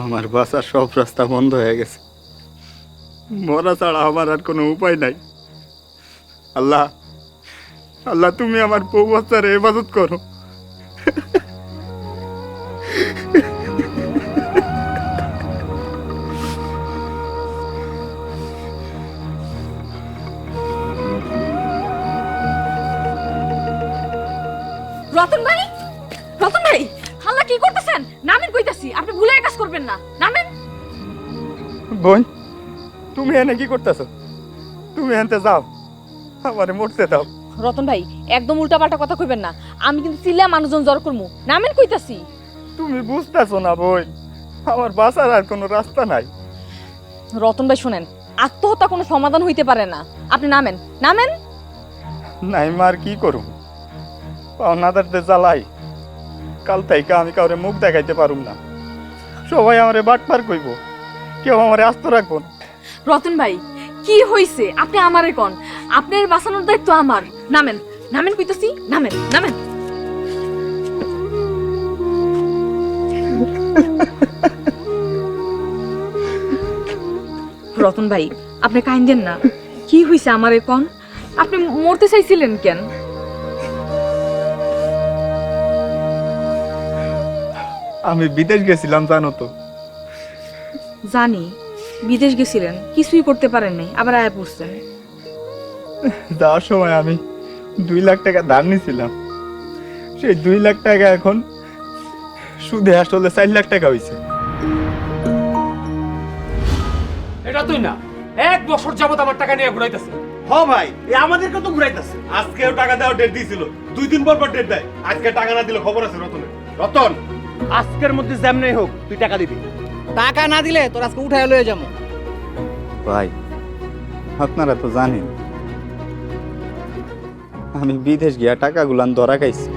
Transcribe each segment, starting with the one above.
আমার বাসার সব রাস্তা বন্ধ হয়ে গেছে, মরা ছাড়া আমার আর কোনো উপায় নাই। আল্লাহ, আল্লাহ তুমি আমার বউ বাচ্চার হেফাজত করো। রতন ভাই, রতন ভাই, আল্লাহ কি করতেছেন? নামেন কইতাছি, আপনি ভুলে কাজ করবেন না, নামেন। বোন, তুমি এনে কি করতেছ? তুমি এনতে যাও, আমারে মরতে দাও। রতন ভাই, একদম উল্টাপাল্টা কথা কইবেন না, আমি কিন্তু চিল্লা মানুষজন জড় করমু, নামেন কইতাছি। তুমি বুঝতেছো না বোন, আমার বাসার আর কোনো রাস্তা নাই। রতন ভাই শুনেন, আত্মহত্যা কোনো সমাধান হইতে পারে না, আপনি নামেন, নামেন। নাই মার কি করুম, পাওনাদারদের জ্বালাই কাল থেকে আমি কাউরে মুখ দেখাইতে পারুম না। সবাই আমারে বাটপার কইব, কেউ আমারে আস্ত রাখবো না। রতন ভাই, কি হইছে? আপনি আমারে কোন, আপনার বাঁচানোর দায়িত্ব আমার। নামেন, নামেন কইতাছি, নামেন, নামেন। রতন ভাই, আপনি কাইন্দেন না, কি হইছে আমারে কোন? আপনি মরতে চাইছিলেন কেন? আমি বিদেশ গেছিলাম জানো তো। জানি, বিদেশ গেছিলেন, কিছুই করতে পারেন নাই, আবার আয়া পড়ছেন। যাওয়ার সময় আমি 2 লাখ টাকা ধার নিয়েছিলাম, সেই 2 লাখ টাকা এখন সুদে আসলে 4 লাখ টাকা হয়েছে। এটা তুই না, 1 বছর যাবত আমার টাকা নিয়ে ঘুরাইতেছে। হ ভাই, এ আমাদেরকে তো ঘুরাইতেছে। আজকেও টাকা দেওয়ার ডেট দিয়েছিল, 2 দিন পর পর ডেট দেয়। আজকে টাকা না দিলে খবর আছে রতনের। রতন, আজকের মধ্যে যেমনই হোক তুই টাকা দিবি। টাকা না দিলে তোর আজকে উঠায় লয়ে যাবো। ভাই, আপনারা তো জানেন আমি বিদেশ গিয়া টাকাগুলান ধরা খাইছি।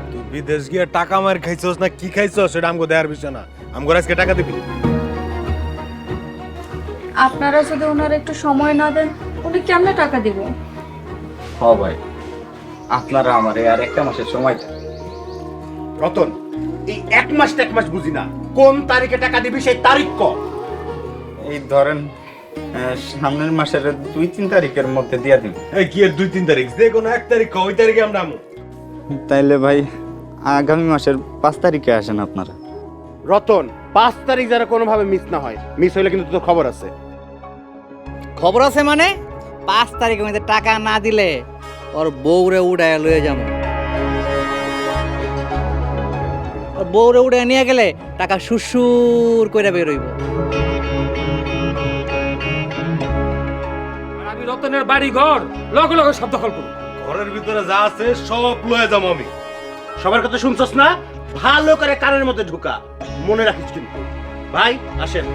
তুই বিদেশ গিয়ে টাকা মার খাইছস না কি খাইছস সেটা আমগো দেয়ার বিষয় না। আমগো আজকে টাকা দিবি। আপনারা যদি ওনার একটু সময় না দেন, উনি কেমনে টাকা দিব? হ ভাই, আপনারা আমারে আর 1 মাসের সময় দেন। রতন, এই 1 মাস 1 মাস বুঝি না, কোন তারিখে টাকা দিবি সেই তারিখ ক। এই ধরেন সামনের মাসের 2-3 তারিখের মধ্যে দিয়া দিন। এই কি এর 2-3 তারিখ, যে কোনো 1 তারিখ ক, ওই তারিখে আমরা আমু। তাইলে ভাই আগামী মাসের 5 তারিখে আসেন আপনারা। রতন, 5 তারিখ যারা কোনোভাবে মিস না হয়, মিস হইলে কিন্তু তোর খবর আছে। খবর আছে মানে 5 তারিখের মধ্যে টাকা না দিলে ওর বউরে উড়ায় লয়ে যাবো। ওর বউরে উড়ায় নিয়ে গেলে টাকা সুরসুর করে বেরোইব। আর আমি রতনের বাড়ি ঘর লগে লগে সব দখল করব। ঘরের ভিতরে যা আছে সব লয়ে যাবো আমি। সবার কথা শুনছস না? ভালো করে কানের মধ্যে ঢুকা, মনে রাখিস কিন্তু। ভাই আসেন।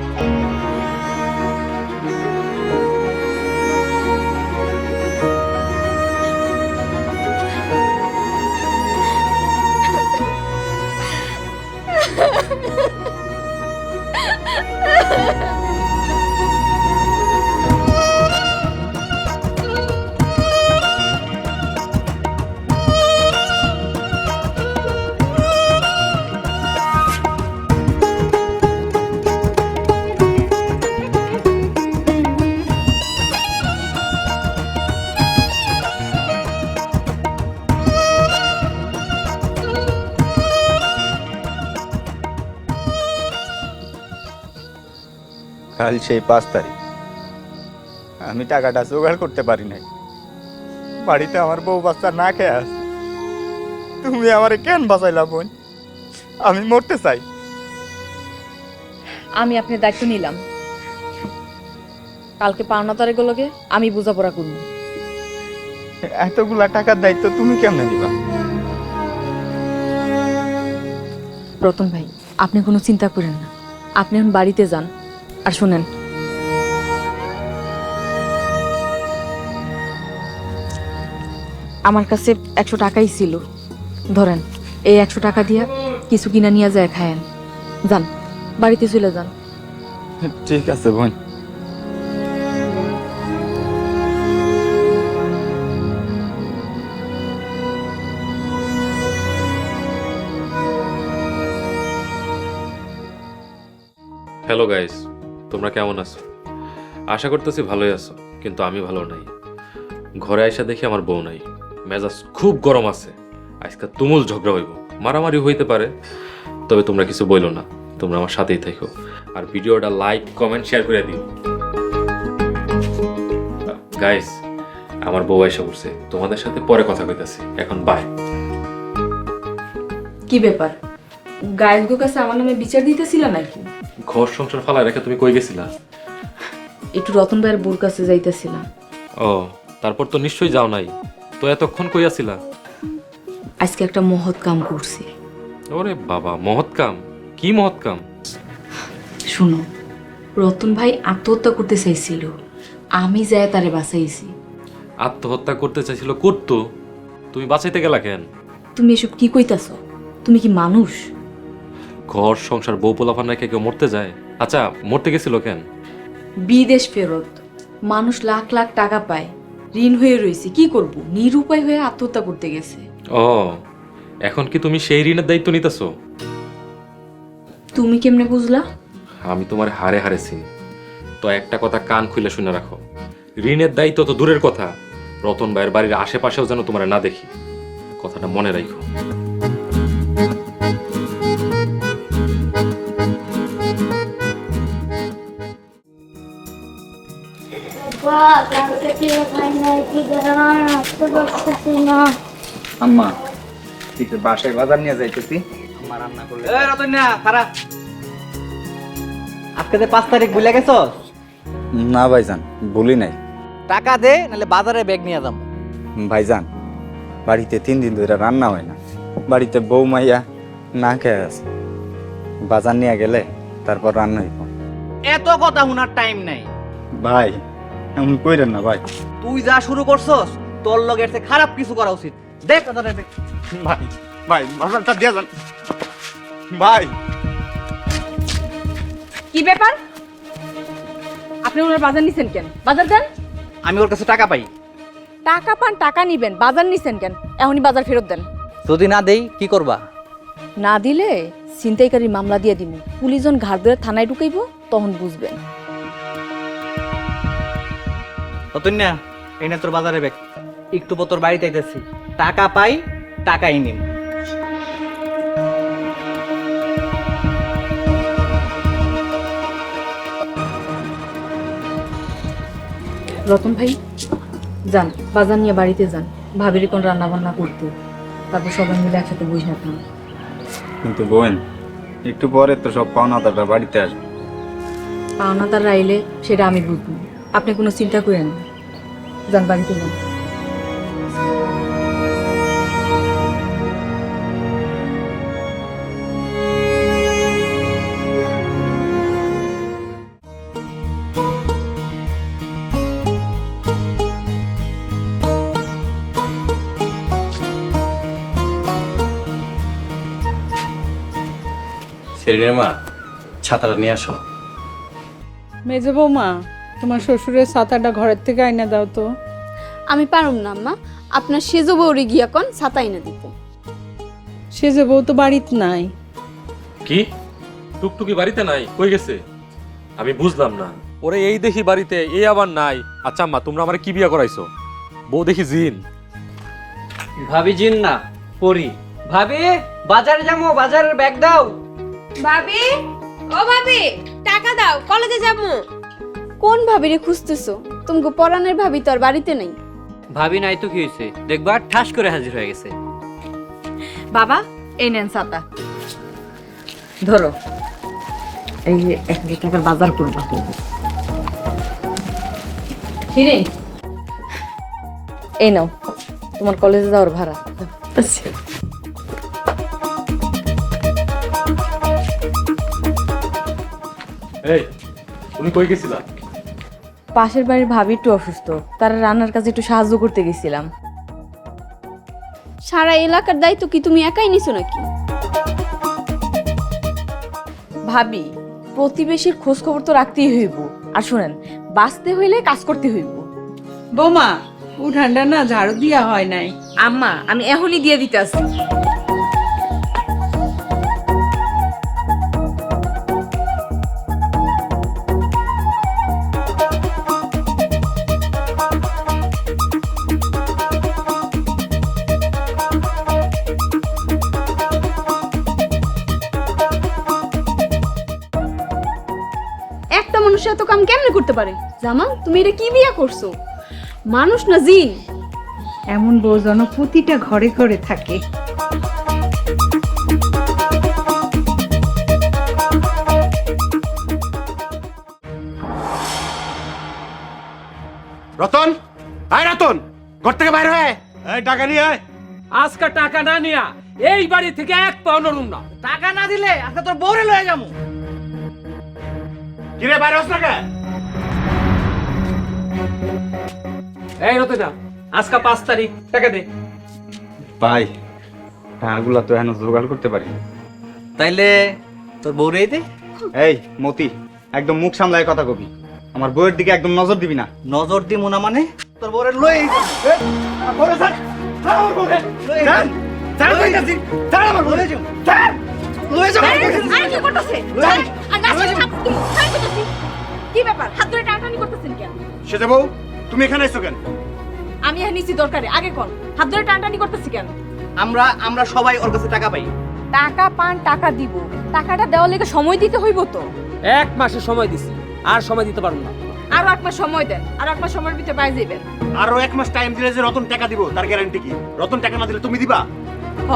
কাল সেই 5 তারিখ, আমি টাকাটা জোগাড় করতে পারি নাই। বাড়িতে আমার বউ বাচ্চা না খেয়ে আছে। তুমি আমারে কেন বাঁচাইলা বোন? আমি মরতে চাই। আমি আপনার দায়িত্ব নিলাম, কালকে পাওনা তারিখগুলোকে আমি বোঝাপড়া করব। এতগুলা টাকার দায়িত্ব তুমি কেমনে নিবা? রতন ভাই, আপনি কোনো চিন্তা করেন না, আপনি এখন বাড়িতে যান। আর শুনেন, আমার কাছে 100 টাকাই ছিল, ধরেন এই 100 টাকা দিয়া কিছু কিনা নিয়ে যায় খায়েন। যান, বাড়িতে চলে যান। ঠিক আছে বোন। হ্যালো গাইস, তোমরা কেমন আছো? আশা করতেছি ভালোই আছো, কিন্তু আমি ভালো নাই। ঘরে আইসা দেখি আমার বউ নাই। মেজাজ খুব গরম আছে। আজকে তুমুল ঝগড়া হইব, মারামারি হইতে পারে। তবে তোমরা কিছু বইলো না, তোমরা আমার সাথেই থাকো। আর ভিডিওটা লাইক কমেন্ট শেয়ার করে দিও। গাইস, আমার বউ আইসা পড়ছে, তোমাদের সাথে পরে কথা কইতাছি। এখন বাই। কি ব্যাপার, গায়ের কাছে আমার নামে বিচার দিতেছিল নাকি? ঘর সংসার ফালায় রেখে তুমি কই গেছিলা? একটু রতন ভাইয়ের বোর কাছে যাইতেছিলাম। ও, তারপর তো নিশ্চয়ই যাও নাই। তো এতক্ষণ কই আছিলা? আজকে একটা মহৎ কাম করছি। ওরে বাবা, মহৎ কাম? কি মহৎ কাম? শুনো, রতন ভাই আত্মহত্যা করতে চাইছিল, আমি যাই তারে বাঁচাইছি। আত্মহত্যা করতে চাইছিল, করতো? তুমি বাঁচাইতে গেলা কেন? তুমি এসব কি কইতাছ? তুমি কি মানুষ? ঘর সংসার বউ পোলাপান রেখে কেউ মরতে যায়? আচ্ছা, মরতে গেছিল কেন? বিদেশ ফেরত মানুষ লাখ লাখ টাকা পায়, ঋণ হয়ে রয়েছে, কি করব, নিরুপায় হয়ে আত্মহত্যা করতে গেছে। ও, এখন কি তুমি সেই ঋণের দায়িত্ব নিতেছো? তুমি কেমনে বুঝলা? আমি তোমার হারে হারে চিনি। তো একটা কথা কান খুলে শুনে রাখো, ঋণের দায়িত্ব তো দূরের কথা, রতন ভাইয়ের বাড়ির আশেপাশেও যেন তোমার না দেখি। কথাটা মনে রাখো। আম্মা ঠিক বাসায় বাজার নিয়ে যাইতেছি, আম্মা রান্না করলে। এই রতন না খারাপ, আজকে যে 5 তারিখ ভুলে গেছস? না ভাইজান, ভুলি নাই। টাকা দে, নাহলে বাজারে ব্যাগ নিয়ে যাবো। ভাইজান, বাড়িতে 3 দিন ধরে রান্না হয় না। বাড়িতে বউ মাইয়া না খেয়ে আছে। বাজার নিয়ে গেলে তারপর রান্না হইব। এত কথা শোনার টাইম নাই ভাই, এমন কইরেন না ভাই। তুই যা শুরু করছস, তোর লগে এর চেয়ে খারাপ কিছু করা উচিত। দেখ কথাটা দেখ। ভাই ভাই, বাজারটা দিয়ে যান ভাই। কি ব্যাপার, আপনি ওনার বাজার নিছেন কেন? বাজার দেন। আমি ওর কাছে টাকা পাই। টাকা পান, টাকা নিবেন, বাজার নিছেন কেন? এখনই বাজার ফেরত দেন। যদি না দেই কি করবা? না দিলে ছিনতাইকারী মামলা দিয়ে দিব। পুলিশ যখন ঘাট ধরে থানায় ঢুকাইব, তখন বুঝবেন। রতন না, এই না তোর বাজারে ব্যাগ। একটু পর তোর বাড়িতে আইতেছি, টাকা পাই, টাকাই নিম। রতন ভাই, যান বাজার নিয়ে বাড়িতে যান, ভাবির কোন রান্না বান্না করতে, তারপর সবাই মিলে একসাথে বসে থাকলাম। কিন্তু বোন, একটু পরে তো সব পাওনাদাররা বাড়িতে আসবে। পাওনাদার আইলে সেটা আমি বুঝবো, আপনি কোনো চিন্তা করেন না। যান বাড়িতে যান। সেরিনের মা, ছাতাটা নিয়ে আসো। মেজে বৌমা, তোমার শ্বশুরের ছাতাটা ঘরের থেকে আইনা দাও তো। আমি পারুম না আম্মা, আপনার সেজ বউরি গিয়া কোন ছাতাই না দিতে। সে যে বউ তো বাড়িতে নাই। কি? টুকটুকি বাড়িতে নাই? কই গেছে? আমি বুঝলাম না। ওরে এই দেখি বাড়িতে, এই আবার নাই। আচ্ছা আম্মা, তোমরা আমারে কি বিয়া করাইছো? বউ দেখি জিন। ভাবি জিন না, পরি। ভাবি, বাজারে যাবো, বাজারের ব্যাগ দাও। ভাবি, ও ভাবি, টাকা দাও, কলেজে যাবো। কোন ভাবিরে খুঁজতেছো? তোমাকে পরানের ভাবি তো আর বাড়িতে নাই। ভাবি নাই তো কি হয়েছে, দেখবা ঠাস করে হাজির হয়ে গেছে। বাবা, এই নেন ছাতা, ধরো। এই যে 1,000 টাকার বাজার করবা। হিরে, এই নাও তোমার কলেজে যাওয়ার ভাড়া। এই, তুমি কই গেছিলা? পাশের বাড়ির ভাবি একটু অসুস্থ, তারা রান্নার কাজে একটু সাহায্য করতে গেছিলাম। সারা এলাকার দায়িত্ব কি তুমি একাই নিছো নাকি? ভাবি, প্রতিবেশীর খোঁজ খবর তো রাখতেই হইব। আর শুনেন, বাঁচতে হইলে কাজ করতে হইব। বৌমা উঠানটা না ঝাড়ু দিয়া হয় নাই। আম্মা, আমি এখনই দিয়ে দিতে আসি। একটা মানুষ এত কাম কেমনে করতে পারে? জামা, তুমি এটা কি বিয়া করছো? মানুষ না জিন। এমন বউ যেন প্রতিটা ঘরে ঘরে থাকে। রতন, আয় রতন, ঘর থেকে বাইরে হয়ে এই টাকা নিয়ে আয়। আজকে টাকা না নিয়া এই বাড়ি থেকে এক পাও নড়ুম না। টাকা না দিলে আজকে তোর বউরে লয়ে যাবো। কিরে বাইরে হস না কে? এই রতনা, আজকে 5 তারিখ, টাকা দে। ভাই, টাকাগুলা তো এখন জোগাড় করতে পারি না। তাইলে তোর বউরেই দে। এই মতি, একদম মুখ সামলায় কথা কবি। আমার বউয়ের দিকে একদম নজর দিবি না। নজর দিমু না মানে তোর বউরে লয়ে যাবো। বড় স্যার, স্যার আমার বউরে। লয়ে স্যার, স্যার কইতাছি, স্যার আমার বউরে। যাবো। স্যার, লয়ে যাবো। আরে কি করতেছে? আর নাচের হাত কি? তাই করতেছি। কি ব্যাপার? হাত ধরে টানাটানি করতেছেন কেন? সেজে বউ, তুমি এখানে এসো কেন? আমি আর নিছি দরকারে, আগে কোন হাত ধরে টানটানি করতেছি কেন? আমরা সবাই ওর কাছে টাকা পাই। টাকা পান, টাকা দিব। টাকাটা দেওয়ার লেগে সময় দিতে হইব তো। 1 মাসের সময় দিছি, আর সময় দিতে পারবো না। আরো 1 মাস সময় দেন, আর 1 মাস সময়ের ভিতরে পাই যাবেন। আরো 1 মাস টাইম দিলে যে রতন টাকা দিব তার গ্যারান্টি কি? রতন টাকা না দিলে তুমি দিবা? হ,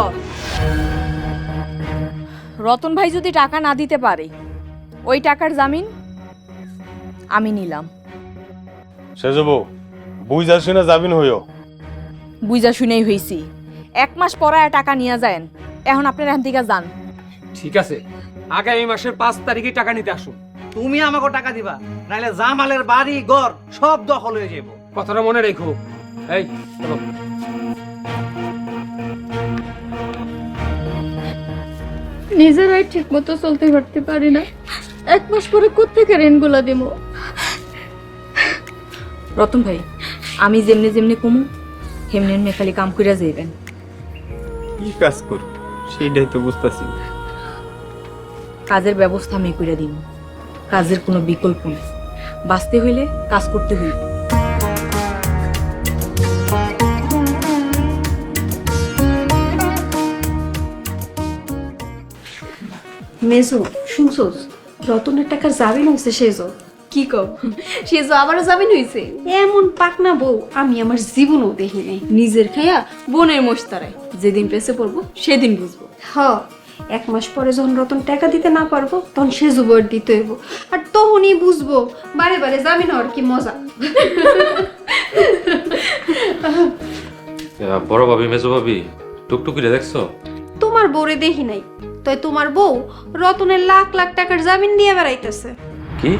রতন ভাই যদি টাকা না দিতে পারে, ওই টাকার জামিন আমি নিলাম। সেজে বউ, বুঝা শুনে যাবিন হইও। বুঝা শুনেই হইছি। 1 মাস পরায় টাকা নিয়ে যান। এখন আপনারা এখান থেকে যান। ঠিক আছে, আগামী মাসের 5 তারিখে টাকা নিতে আসুন। তুমি আমাকে টাকা দিবা, নাইলে জামালের বাড়ি ঘর সব দখল হয়ে যাবো। কথাটা মনে রেখো। এই চলো। নিজেরাই ঠিক মতো চলতে পারতে পারি না, 1 মাস পরে কোত্থেকে ঋণগুলা দিব? রতন ভাই, আমি যেমনি যেমনি কমু হেমনি এমনি খালি কাম কইরা যাইবেন। কি কাজ কর সেইটাই তো বুঝতেছি। কাজের ব্যবস্থা আমি কইরা দিব। কাজের কোনো বিকল্প নেই। বাঁচতে হইলে কাজ করতে হইবে। মেজো, শুনছোস? রতনের টাকার জামিন হয়েছে সেজো। কি কও? সেজো আবারও জামিন হইছে? এমন পাকনা বউ আমি আমার জীবনেও দেখি নাই। নিজের খাইয়া বোনের মোস্তারায় যেদিন পেছে পড়বো সেদিন বুঝবো। হ, 1 মাস পরে যখন রতন টাকা দিতে না পারবো তখন সেজু বর দিতে হইব। আর তখনই বুঝবো বারে বারে জামিন হওয়ার কি মজা। বড় ভাবি, মেজো ভাবি, টুকটুকিরে দেখছো? তোমার বউরে দেখি নাই, তাই তোমার বউ রতনের লাখ লাখ টাকার জামিন দিয়ে বেড়াইতেছে। কি?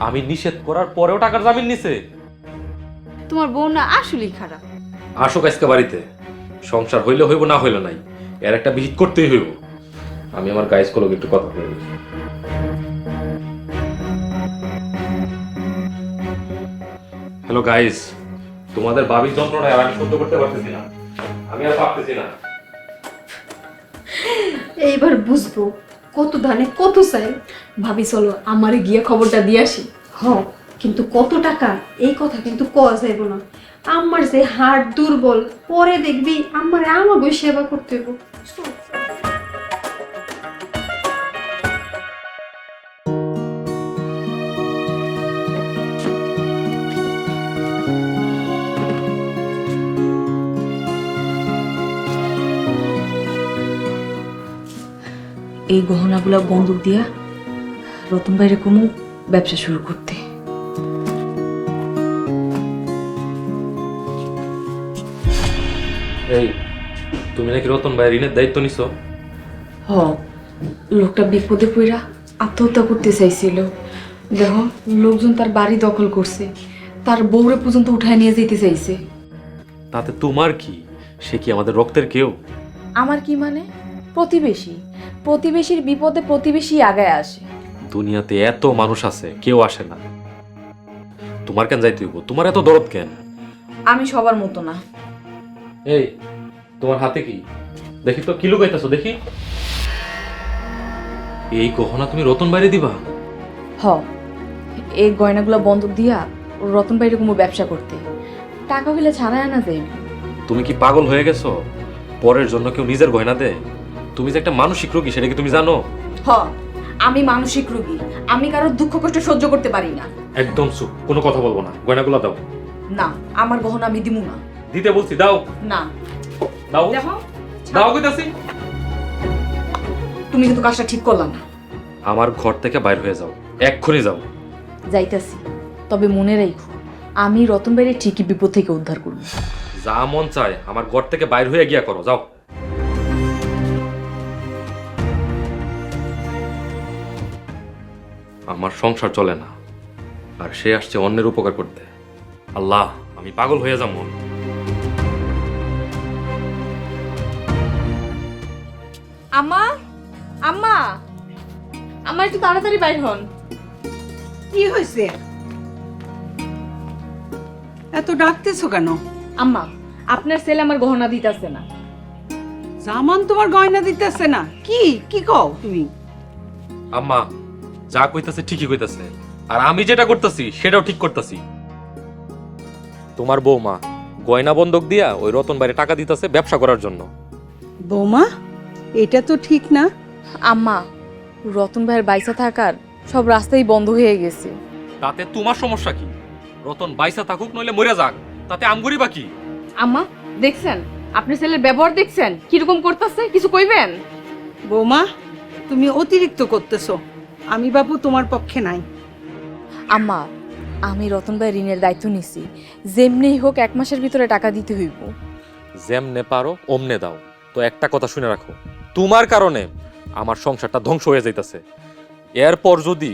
আমি নিষেধ করার পরেও টাকার জামিন নিছে? তোমার বউ না আসলেই খারাপ। আসুক আজকে বাড়িতে। সংসার হইলে হইব, না হইলে নাই। এর একটা বিহিত করতেই হইব। আমি আমার গাইস কলকে একটু কথা বলি। হ্যালো গাইস, তোমাদের বাবির যন্ত্রণা আর আমি সহ্য করতে পারতেছি না। আমি আর পারতেছি না। এইবার বুঝবো কত ধানে কত চাই। ভাবি চলো আমারে গিয়ে খবরটা দিয়ে আসি। হ, কিন্তু কত টাকা এই কথা কিন্তু কওয়া যাইব না। আমার যে হাড় দুর্বল, পরে দেখবি আমার আমাকে সেবা করতে হইব। এই গহনাগুলা বন্দুক দিয়া রতন ভাইরে কমু ব্যবসা শুরু করতে। এই, তুমি নাকি রতন ভাই ঋণের দায়িত্ব নিছো? হ, লোকটা বিপদে পড়া আত্মহত্যা করতে চাইছিল। দেখো, লোকজন তার বাড়ি দখল করছে, তার বউরে পর্যন্ত উঠায় নিয়ে যেতে চাইছে। তাতে তোমার কি? সে কি আমাদের রক্তের কেউ? আমার কি মানে? প্রতিবেশী, প্রতিবেশীর বিপদে প্রতিবেশী আগায় আসে। দুনিয়াতে এত মানুষ আছে, কেউ আসে না। তোমার কেন যাইতে হইব? তোমার এত দরদ কেন? আমি সবার মতো না। এই, তোমার হাতে কি? দেখি তো, কি লুকাইতেছো দেখি। এই গহনা তুমি রতন বাইরে দিবা? হ, এই গয়নাগুলো বন্ধক দিয়া রতন ভাই এরকম ব্যবসা করতে টাকা হইলে ছাড়ায় আনা যায়। তুমি কি পাগল হয়ে গেছো? পরের জন্য কেউ নিজের গয়না দেয়? তুমি যে একটা মানসিক রোগী, সেটা কি তুমি জানো? হ, আমি মানসিক রোগী। আমি কারোর দুঃখ কষ্ট সহ্য করতে পারি না। একদম চুপ, কোনো কথা বলবো না। গয়নাগুলো দাও। না, আমার গহনা আমি দিমু না। দিতে বলছি, দাও। না, দাও, দেখো, দাও কইতাছি। তুমি কিন্তু কাজটা ঠিক করলা না। আমার ঘর থেকে বাইর হয়ে যাও, এক্ষুনি যাও। যাইতাছি, তবে মনে রাখো আমি রতন ভাইয়ের ঠিকই বিপদ থেকে উদ্ধার করব। যা মন চায় আমার ঘর থেকে বাইর হয়ে গিয়া করো, যাও। আমার সংসার চলে না, আর সে আসছে অন্যের উপকার করতে। আল্লাহ, আমি পাগল হয়ে যাব। আম্মা, আম্মা, আম্মা একটু তাড়াতাড়ি বাইর হন। কি হয়েছে? এত ডাকতেছো কেন? আম্মা, আপনার ছেলে আমার গহনা দিতেছে না। জামান তোমার গয়না দিতেছে না? কি কি কও তুমি? আম্মা, যা কইতাছে ঠিকই কইতাছে, আর আমি যেটা করতেছি সেটাও ঠিক করতেছি। তোমার বৌমা গয়না বন্ধক দিয়া ওই রতন বাইরে টাকা দিতেছে ব্যবসা করার জন্য। বৌমা, এটা তো ঠিক না। আম্মা, রতন ভাইয়ের বাইসা থাকার সব রাস্তাই বন্ধ হয়ে গেছে। তাতে তোমার সমস্যা কি? রতন বাইসা থাকুক নইলে মরে যাক, তাতে আমগরি বাকি। আম্মা, দেখছেন আপনার ছেলের ব্যবহার? দেখছেন কিরকম করতেছে? কিছু কইবেন? বৌমা, তুমি অতিরিক্ত করতেছো। আমি বাবু তোমার পক্ষে নাই। আম্মা, আমি রতন ভাই ঋণের দায়িত্ব নিছি। যেমনি হোক 1 মাসের ভিতরে টাকা দিতে হইব। যেমনে পারো অমনে দাও। তো একটা কথা শুনে রাখো, তোমার কারণে আমার সংসারটা ধ্বংস হয়ে যাইতাছে। এরপর যদি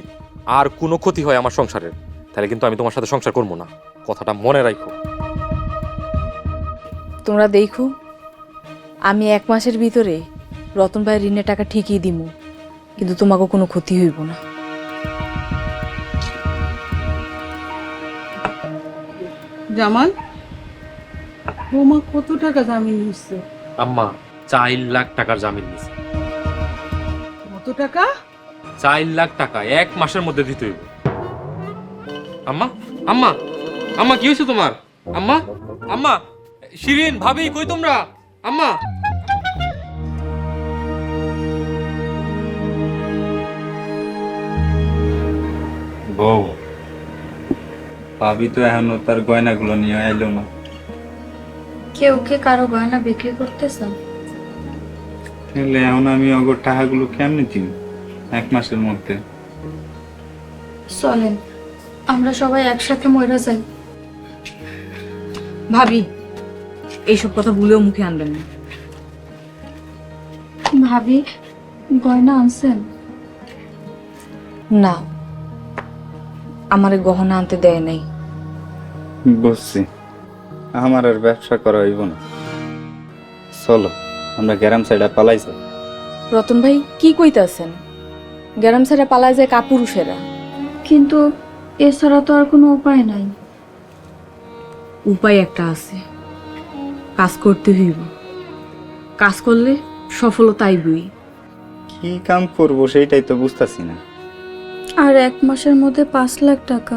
আর কোনো ক্ষতি হয় আমার সংসারের, তাহলে কিন্তু আমি তোমার সাথে সংসার করবো না। কথাটা মনে রাখো। তোমরা দেখো, আমি 1 মাসের ভিতরে রতন ভাই ঋণের টাকা ঠিকই দিমু, কিন্তু তোমাকে কোনো ক্ষতি হইব না। জামাল, বৌমা কত টাকা জামিন নিচ্ছে? আম্মা, 4 লাখ টাকার জামিন নিছে। কত টাকা? 4 লাখ টাকা 1 মাসের মধ্যে দিতে হইব। আম্মা, আম্মা, আম্মা, কি হয়েছে তোমার? আম্মা, আম্মা, শিরিন ভাবি কই তোমরা? আম্মা, বউ, ভাবি তো এখনো তার গয়নাগুলো নিয়ে আইলো না। কেউ কে কারো গয়না বিক্রি করতেছেন? তাহলে এখন আমি অগর টাকাগুলো কেমনে দিব 1 মাসের মধ্যে? চলেন আমরা সবাই একসাথে মরে যাই। ভাবি, এইসব কথা ভুলেও মুখে আনবেন না। ভাবি, গয়না আনছেন? না, আমারে গহনা আনতে দেয় নাই। বুঝছি, আমার আর ব্যবসা করা হইব না। চলো আমরা গ্রাম সাইডে পালাই যাই। রতন ভাই কি কইতাছেন? গ্রাম ছেড়ে পালায় যায় কাপুরুষেরা। কিন্তু এছাড়া তো আর কোনো উপায় নাই। উপায় একটা আছে, কাজ করতে হইব। কাজ করলে সফলতা আইবই। কি কাম করব সেইটাই তো বুঝতাছি না। আর 1 মাসের মধ্যে 5 লাখ টাকা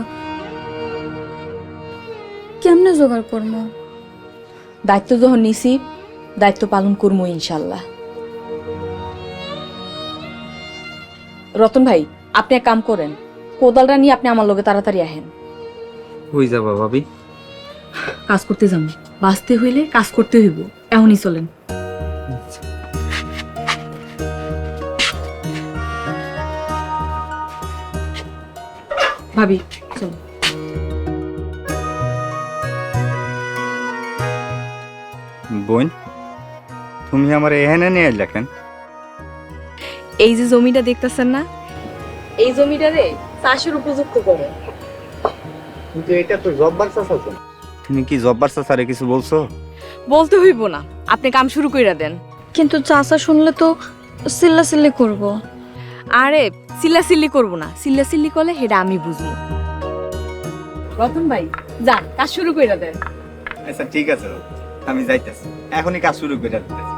কেমনে জোগাড় করবো? দায়িত্ব যখন নিছি, দায়িত্ব পালন করবো ইনশাল্লাহ। রতন ভাই, আপনি এক কাম করেন, কোদালটা নিয়ে আপনি আমার লগে তাড়াতাড়ি আহেন। হই যাবা ভাবি? কাজ করতে যাবো, বাঁচতে হইলে কাজ করতে হইব। এখনই চলেন। ভাবি চল। বোন, তুমি আমার এখানে নিয়ে আইলা কেন? এই যে জমিটা দেখতেছেন না, এই জমিটারে চাষের উপযুক্ত করে। কিন্তু এটা তো জব্বার চাচা। তুমি কি জব্বার চাচারে কিছু বলছো? বলতে হইব না, আপনি কাম শুরু কইরা দেন। কিন্তু চাচা শুনলে তো চিল্লাচিল্লি করব। আরে চিল্লাচিল্লি করব না, চিল্লাচিল্লি করলে সেটা আমি বুঝবো। রতন ভাই যান, কাজ শুরু কইরা দেন। আচ্ছা ঠিক আছে, আমি যাইতেছি, এখনই কাজ শুরু করে দিতেছি।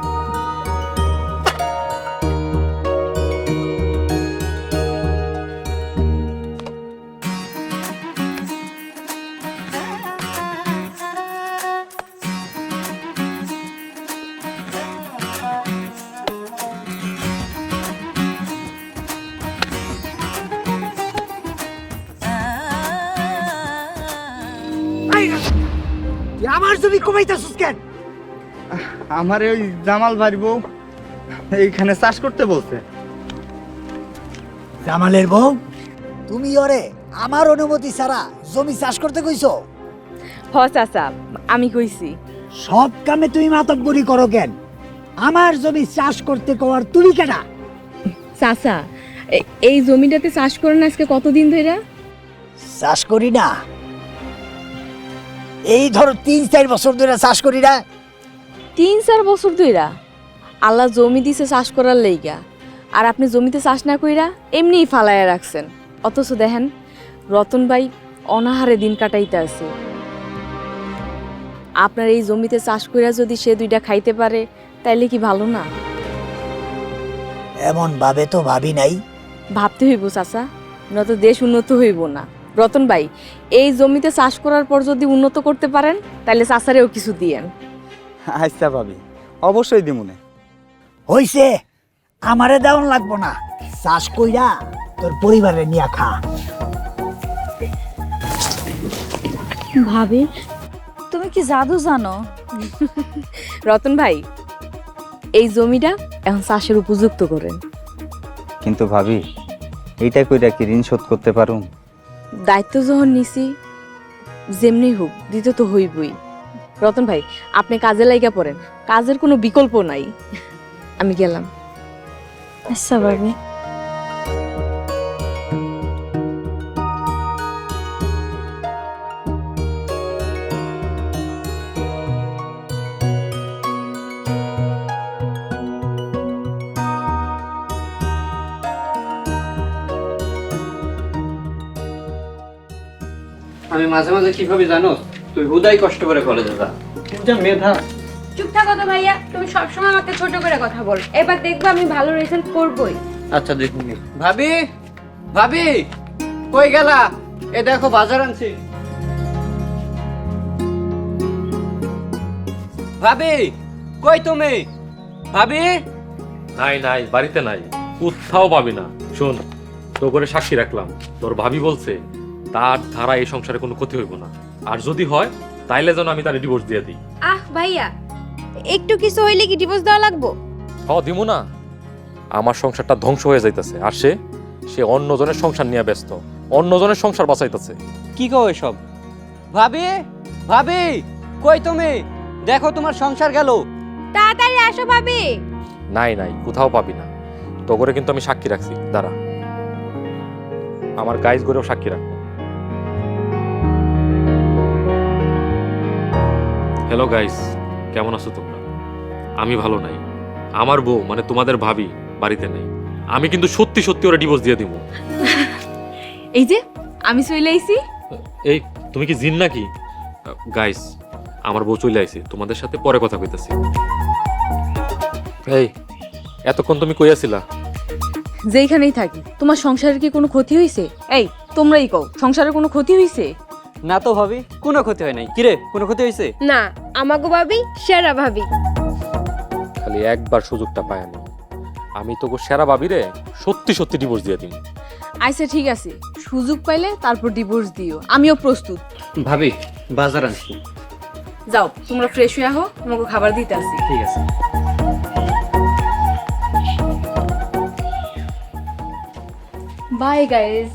আমার জমি কমাইতাছিস কেন? আমার ওই জামাল ভাই বউ এইখানে চাষ করতে বলছে। জামালের বউ, তুমি ওরে আমার অনুমতি ছাড়া জমি চাষ করতে কইছো? হ চাচা, আমি কইছি। সব কামে তুমি মাতব্বরি করো কেন? আমার জমি চাষ করতে কওয়ার তুমি কেনা? চাচা, এই জমিটাতে চাষ করেন আজকে কতদিন ধরে? চাষ করি না, এই ধরো 3-4 বছর ধরে চাষ করি না। 3-4 বছর ধইরা? আল্লাহ জমি দিছে চাষ করার লাইগা, আর আপনি জমিতে চাষ না কইরা এমনিই ফালাইয়া রাখছেন। অথচ দেখেন রতন ভাই অনাহারে দিন কাটাইতে আছে। আপনার এই জমিতে চাষ কইরা যদি সে 2টা খাইতে পারে তাইলে কি ভালো না? এমন ভাবে তো ভাবি নাই। ভাবতে হইব চাচা, নয়তো দেশ উন্নত হইব না। রতন ভাই, এই জমিতে চাষ করার পর যদি উন্নত করতে পারেন তাহলে চাচারেও কিছু দিয়েন। আচ্ছা ভাবি, অবশ্যই দিমুনে। হইছে, আমারে দেওয়ান লাগবো না, চাষ কইরা তোর পরিবারে নিয়া খা। ভাবি, তুমি কি জাদু জানো? রতন ভাই, এই জমিটা এখন চাষের উপযুক্ত করেন। কিন্তু ভাবি, এইটা কইরা কি ঋণ শোধ করতে পারুম? দায়িত্ব যখন নিছি যেমনি হোক দিতে তো হইবই। রতন ভাই, আপনি কাজে লাইগা পড়েন, কাজের কোনো বিকল্প নাই। আমি গেলাম। আচ্ছা ভাবি। আমি মাঝে মাঝে কিভাবে জানো, তুই হুদাই কষ্ট করে কলেজে যা, যা মেধা। চুপ থাকো তো ভাইয়া, তুমি সবসময় আমাকে ছোট করে কথা বল। এবার দেখবো আমি ভালো রেজাল্ট করবই। আচ্ছা দেখুন। ভাবি, ভাবি কই গেলা? এ দেখো বাজার আনছি। ভাবি কই তুমি? ভাবি নাই নাই, বাড়িতে নাই, কোথাও পাবি না। শোন, তো করে সাক্ষী রাখলাম, তোর ভাবি বলছে তার ধারা এই সংসারে কোনো ক্ষতি হইব না, আর যদি হয় তাইলে যেন আমি তার ডিভোর্স দিয়ে দিই। আহ ভাইয়া, একটু কিছু হইলে কি ডিভোর্স দেওয়া লাগবো? দিমু না? আমার সংসারটা ধ্বংস হয়ে যাইতেছে, আর সে অন্যজনের সংসার নিয়ে ব্যস্ত, অন্যজনের সংসার বাঁচাইতেছে। কি কও এসব? ভাবি, ভাবি কই তুমি? দেখো তোমার সংসার গেল। তাড়াতাড়ি আসো ভাবি। নাই নাই, কোথাও পাবি না। তো করে কিন্তু আমি সাক্ষী রাখছি, দাঁড়া, আমার গাইজ গরেও সাক্ষী রাখবো। হ্যালো গাইস, কেমন আছো তোমরা? আমি ভালো নাই। আমার বউ মানে তোমাদের ভাবি বাড়িতে নেই। আমি কিন্তু সত্যি সত্যি ওরা ডিভোর্স দিয়ে দিব। এই যে আমি চলে আইছি। এই তুমি কি জিন নাকি? গাইস, আমার বউ চলে আইছে, তোমাদের সাথে পরে কথা কইতাছি। এই এতক্ষণ তুমি কই আছিলা? যেইখানেই থাকি, তোমার সংসারের কি কোনো ক্ষতি হইছে? এই তোমরাই কও, সংসারের কোনো ক্ষতি হইছে? না তো ভাবি, কোনো ক্ষতি হয় নাই। কিরে, কোনো ক্ষতি হয়েছে? না, আমাগো ভাবি সেরা ভাবি। খালি একবার সুযোগটা পায় না, আমি তোকে সেরা ভাবিরে সত্যি সত্যি ডিভোর্স দিয়ে দিই। আচ্ছা ঠিক আছে, সুযোগ পাইলে তারপর ডিভোর্স দিও, আমিও প্রস্তুত। ভাবি বাজার আনছি। যাও, তোমরা ফ্রেশ হয়ে আহো, তোমাকে খাবার দিতে আসি। ঠিক আছে। Bye guys.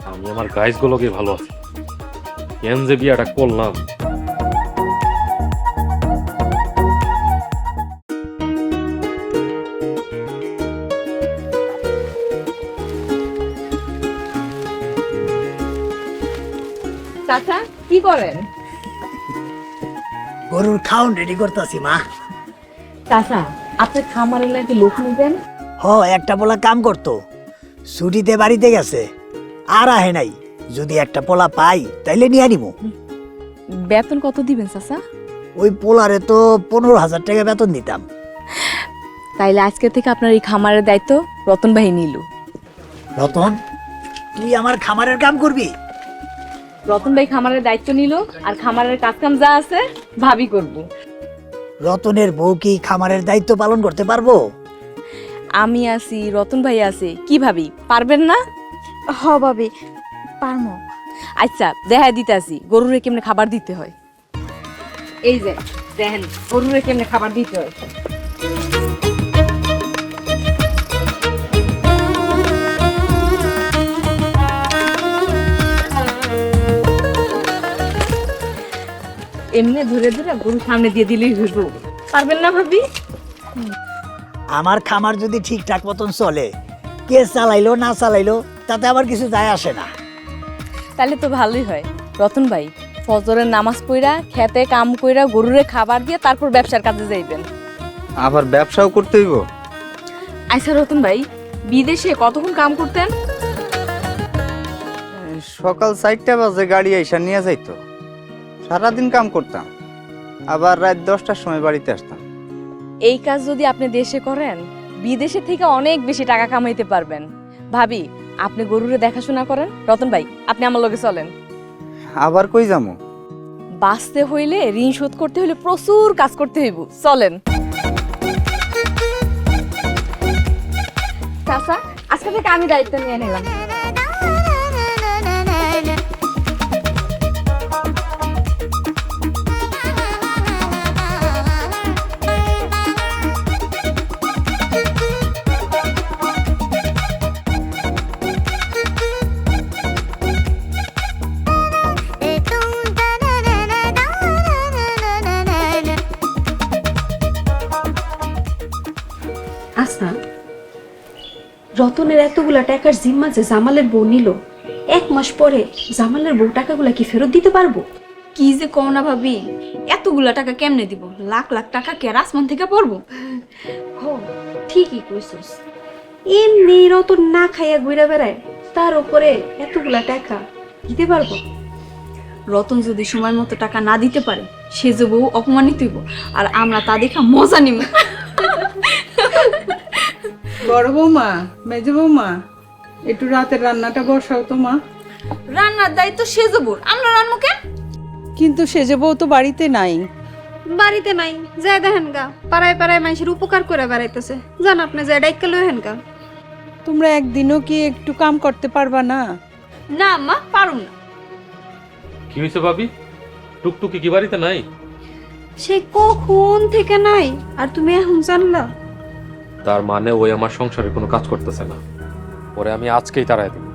আমি আমার গাইজ গুলোকে ভালো আছি, কেন যে বিয়াটা করলাম। চাচা কি করেন? গরুর খাউন রেডি করতেছি মা। চাচা আপনার খামারের লাগে লোক নিবেন? হ, একটা পোলা কাম করতো, ছুটিতে বাড়িতে গেছে, আর আহে নাই। যদি একটা পোলা পাই তাইলে নিয়ে নিমু। বেতন কত দিবেন চাচা? ওই পোলারে তো 15,000 টাকা বেতন দিতাম। তাইলে আজকে থেকে আপনার এই খামারের দায়িত্ব রতন ভাই নিল। রতন, তুই আমার খামারের কাম করবি? রতন ভাই খামারের দায়িত্ব নিল, আর খামারের কাজ কাম যা আছে ভাবি করব। রতনের বউ কি খামারের দায়িত্ব পালন করতে পারবো? আমি আছি, রতন ভাই আছে, কি ভাবি পারবেন না? হ ভাবি পারমো। আচ্ছা দেখা দিতে আসি গরুরে কেমনে খাবার দিতে হয়। এই যে দেখেন গরুরে কেমনে খাবার দিতে হয়। এমনি ধরে ধরে গরু সামনে দিয়ে দিলেই হইব। পারবেন না ভাবি? আমার খামার যদি ঠিকঠাক মতন চলে, কে চালাইলো না চালাইলো তাতে আবার কিছু যায় আসে না। তাহলে তো ভালোই হয়। রতন ভাই ফজরের নামাজ পড়া খেতে কাম কইরা গরুরে খাবার দিয়ে তারপর ব্যবসার কাজে যাইবেন। আবার ব্যবসাও করতে হইব? আচ্ছা রতন ভাই, বিদেশে কতক্ষণ কাম করতেন? সকাল 4টা বাজে গাড়ি আইসা নিয়ে যাইতো, সারাদিন কাম করতাম, আবার রাত 10টার সময় বাড়িতে আসতাম। এই কাজ যদি আপনি দেশে করেন, বিদেশে থেকে অনেক বেশি টাকা কামাইতে পারবেন। ভাবি আপনি গরুরে দেখাশোনা করেন, রতন ভাই আপনি আমার লগে চলেন। আবার কই যামু? বাঁচতে হইলে ঋণ শোধ করতে হইলে প্রচুর কাজ করতে হইব, চলেন। চাচা আজকে থেকে আমি দায়িত্ব নিয়ে নিলাম। আচ্ছা, রতনের এতগুলা টাকার জিম্মা যে জামালের বউ নিল, 1 মাস পরে জামালের বউ টাকাগুলা কি ফেরত দিতে পারবো? কি যে কও না ভাবি, এতগুলা টাকা কেমনে দিব? লাখ লাখ টাকা কে আর আসমান থেকে পড়বো? হ, ঠিকই কইছস। এমনি রতন না খাইয়া ঘুরে বেড়ায়, তার উপরে এতগুলা টাকা দিতে পারবো? রতন যদি সময় মতো টাকা না দিতে পারে, সে যে বউ অপমানিত হইব, আর আমরা তা দেখা মজা নিব। বড় বৌমা, মেজ বৌমা, একটু রাতের রান্নাটা বসাও তো মা। রান্নার দায়িত্ব সে যে বউর, আমরা রান্না কেন? কিন্তু সেজে বউ তো বাড়িতে নাই। বাড়িতে নাই, যায় দেখেন গা, পাড়ায় পাড়ায় মানুষের উপকার করে বেড়াইতেছে, জান আপনি যায় ডাইকা লইহেন গা। তোমরা একদিনও কি একটু কাম করতে পারবা না? না আম্মা, পারুম না। কি হয়েছে ভাবি? টুকটুকি কি বাড়িতে নাই? সে কখন থেকে নাই, আর তুমি এখন জানলা? তার মানে ওই আমার সংসারে কোনো কাজ করতেছে না, পরে আমি আজকেই তাড়াই দিব।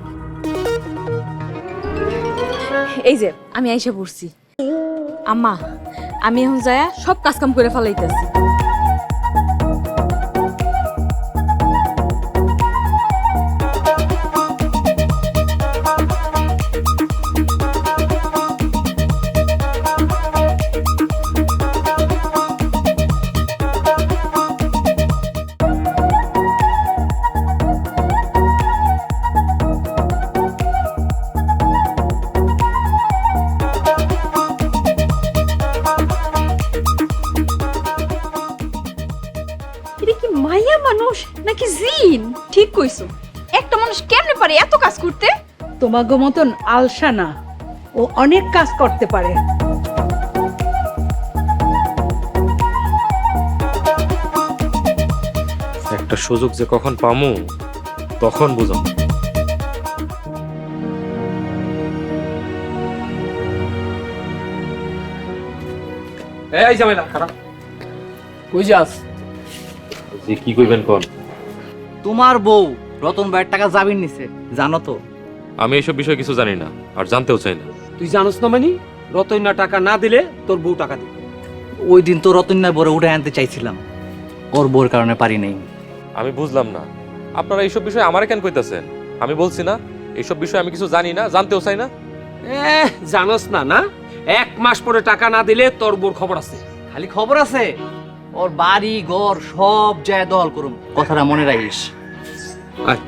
এই যে আমি আইসা পড়ছি। আম্মা আমি এখন যায়া সব কাজ কাম করে ফেলাইতেছি। এটা কি মাইয়া মানুষ নাকি জিন? ঠিক কইছো, একটা মানুষ কেমনে পারে এত কাজ করতে? তোমাগো মতন আলসা না, ও অনেক কাজ করতে পারে। একটা সুযোগ যে কখন পামু তখন বুঝাম। এই ঝামেলা খারাপ। কই যাস? যে কি কইবেন কোন? তোমার বউ রতন ভাইয়ের টাকা জামিন নিছে, জানো তো? আমি এইসব বিষয় কিছু জানি না, আর জানতেও চাই না। তুই জানোস না মানে? রতন না টাকা না দিলে তোর বউ টাকা দিবে। ওই দিন তো রতন না বড় উঠে আনতে চাইছিলাম, ওর বউর কারণে পারি নাই। আমি বুঝলাম না, আপনারা এইসব বিষয় আমারে কেন কইতাছেন? আমি বলছি না এইসব বিষয় আমি কিছু জানি না, জানতেও চাই না। জানোস না না 1 মাস পরে টাকা না দিলে তোর বোর খবর আছে। খালি খবর আছে, ওর বাড়ি ঘর সব যায় দল করুম, কথাটা মনে রাখিস। আয়।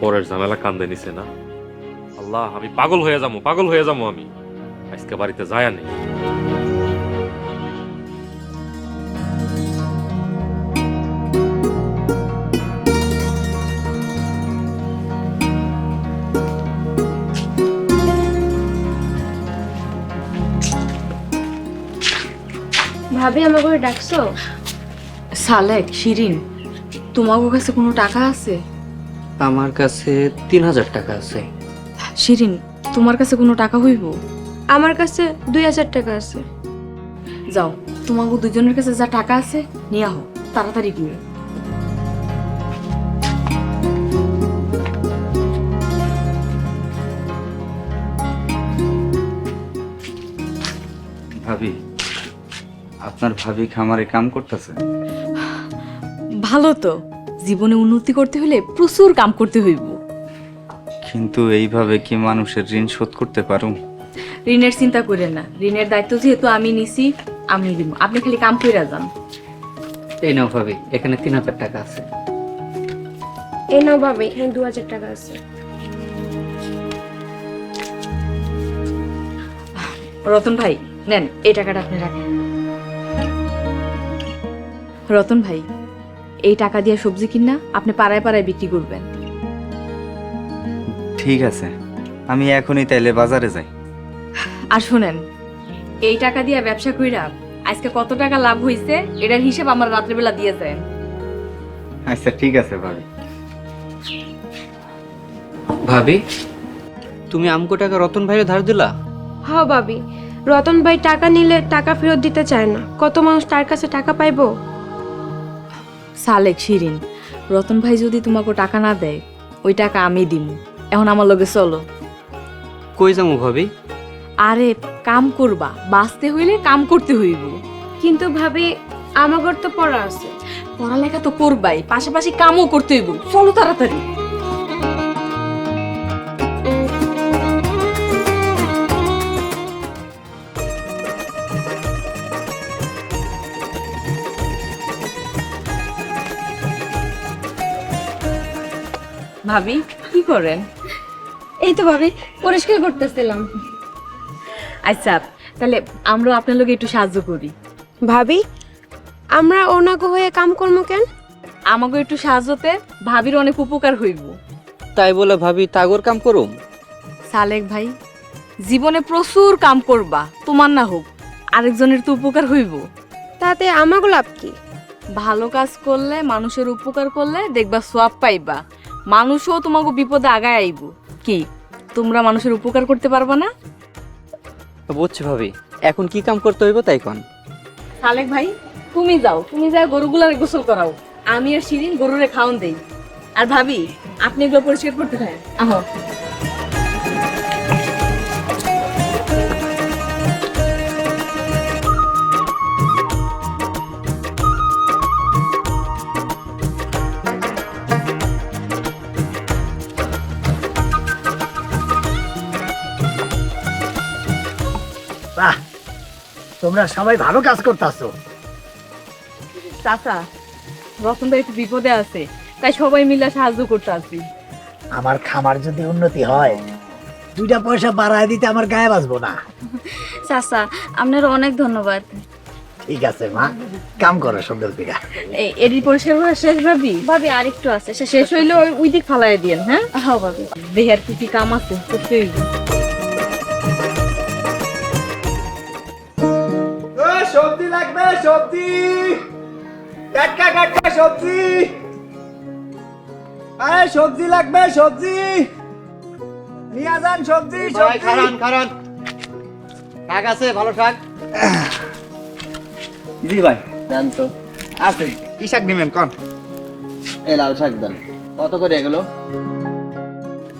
পরের ঝামেলা কান্দে নিছে না। আল্লাহ, আমি পাগল হয়ে যাবো আমি আজকে বাড়িতে যায় নেই। ভাবি আমাকে ডাকছো? সালেক, শিরিন, তোমার কাছে কোনো টাকা আছে? আমার কাছে 3000 টাকা আছে। শিরিন, তোমার কাছে কোনো টাকা হইব? আমার কাছে 2000 টাকা আছে। যাও, তোমাকে দুজনের কাছে যা টাকা আছে নিয়ে আহো তাড়াতাড়ি করে। ভাবি, আপনার ভাবি খামারে কাম করতেছে? ভালো তো, জীবনে উন্নতি করতে হলে প্রচুর কাম করতে হইব। কিন্তু এইভাবে কি মানুষের ঋণ শোধ করতে পারুম? ঋণের চিন্তা করেন না, ঋণের দায়িত্ব যেহেতু আমি নিছি আমি দিব, আপনি খালি কাম কইরা যান। এই নাও ভাবি, এখানে 3000 টাকা আছে। এই নাও ভাবি, এখানে 2000 টাকা আছে। রতন ভাই নেন, এই টাকাটা আপনি রাখেন। রতন ভাই, এই টাকা দিয়ে সবজি কিনা আপনি পাড়ায় পাড়ায় বিক্রি করবেন। ঠিক আছে, আমি এখনই তাইলে বাজারে যাই। আর শুনেন, এই টাকা দিয়ে ব্যবসা কইরা আজকে কত টাকা লাভ হইছে এটার হিসাব আমার রাত্রিবেলা দিয়ে যায়। আচ্ছা ঠিক আছে ভাবি। ভাবি, তুমি আমকো টাকা রতন ভাইরে ধার দিলা? হ্যাঁ ভাবি, রতন ভাই টাকা নিলে টাকা ফেরত দিতে চায় না। কত মানুষ তার কাছে টাকা পাইবো? সালেক, শিরিন, রতন ভাই যদি তোমাকে টাকা না দেয় ওই টাকা আমি দিব। এখন আমার লগে চলো। কই যামু ভাবি? আরে কাম করবা, বাঁচতে হইলে কাম করতে হইব। কিন্তু ভাবি আমাগর তো পড়া আছে। পড়ালেখা তো করবাই, পাশাপাশি কামও করতে হইব। চলো তাড়াতাড়ি। ভাবি কি করেন? এই তো ভাবি পরিষ্কার করতেছিলাম। আচ্ছা, তাহলে আমরা আপনার লোক একটু সাহায্য করি। ভাবি আমরা ওনাগো হয়ে কাম করবো কেন? আমাকে একটু সাহায্যতে ভাবির অনেক উপকার হইব। তাই বলে ভাবি তাগর কাম করুম? সালেক ভাই, জীবনে প্রচুর কাম করবা, তোমার না হোক আরেকজনের তো উপকার হইব। তাতে আমাগো লাভ কি? ভালো কাজ করলে, মানুষের উপকার করলে দেখবা সোয়াব পাইবা, মানুষও তোমাকে বিপদে আগায় আইব। কি তোমরা মানুষের উপকার করতে পারবা না? বুঝছি ভাবি, এখন কি কাম করতে হইব তাই কোন? সালেক ভাই, তুমি যাও, তুমি যা গরুগুলার গোসল করাও, আমি আর শিরিন গরুরে খাওয়ান দেই। আর ভাবি আপনি এগুলো পরিষ্কার করতে থাকেন। আহো। বাহ, তোমরা সবাই ভালো কাজ করতেছো। চাচা, রতন ভাই একটু বিপদে আছে, তাই সবাই মিলে সাহায্য করতে আসি। আমার খামার যদি উন্নতি হয়, 2টা পয়সা বাড়ায় দিতে আমার গায়ে বাঁচবো না। চাচা আপনার অনেক ধন্যবাদ। ঠিক আছে মা, কাম করো সুন্দর পিড়া। এই এডি পরিষ্কার করা শেষ ভাবি? ভাবি আরেকটু আছে। শেষ হইলে ওই দিক ফালাই দিয়েন। হ্যাঁ হ্যাঁ ভাবি। দেখি আর কি কি কাম আছে করতে হইব। সবজি লাগবে, সবজি টাটকা টাটকা সবজি। আরে সবজি লাগবে, সবজি নিয়ে যান। সবজি খারান খারান, শাক আছে ভালো শাক? জি ভাই দেন তো। আছে। কি শাক নিবেন কোন? এই লাল শাক দেন। কত করে এগুলো?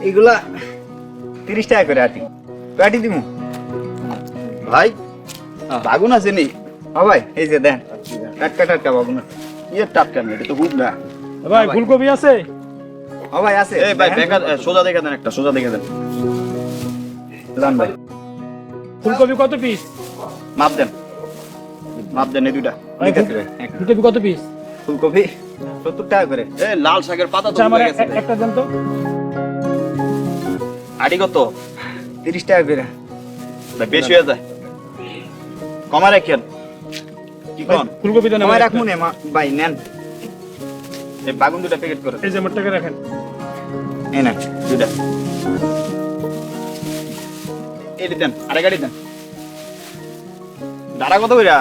এগুলা 30 টাকা করে আটি। কাটি দিমু ভাই। বাগুন আছে নি? হ্যাঁ ভাই, এই যে দেন টাটকা টাটকা বাগুন। ইয়ে টাটকা না, এটা তো গুড় না। ভাই ফুলকপি আছে? ও ভাই আছে এই ভাই বেকার সোজা দেখে দেন একটা সোজা দেখে দেন লান ভাই ফুলকপি কত পিস? মাপ দেন এই দুইটা ফুলকপি কত পিস? ফুলকপি 70 টাকা করে এই লাল শাকের পাতা তো আমার হয়ে গেছে রে। একটা দেন তো। আড়ি কত 30 টাকা করে ভাই বেশি হয়ে যায় কমা রাখেন কি কোন ফুলকপি দেন কমা রাখমু নে ভাই নেন এই বাগুন দুটা প্যাকেট করে এই যে আমার টাকা রাখেন। এই না দুটা এই দেন আরে গাড়ি দেন দাঁড়া কত কইরা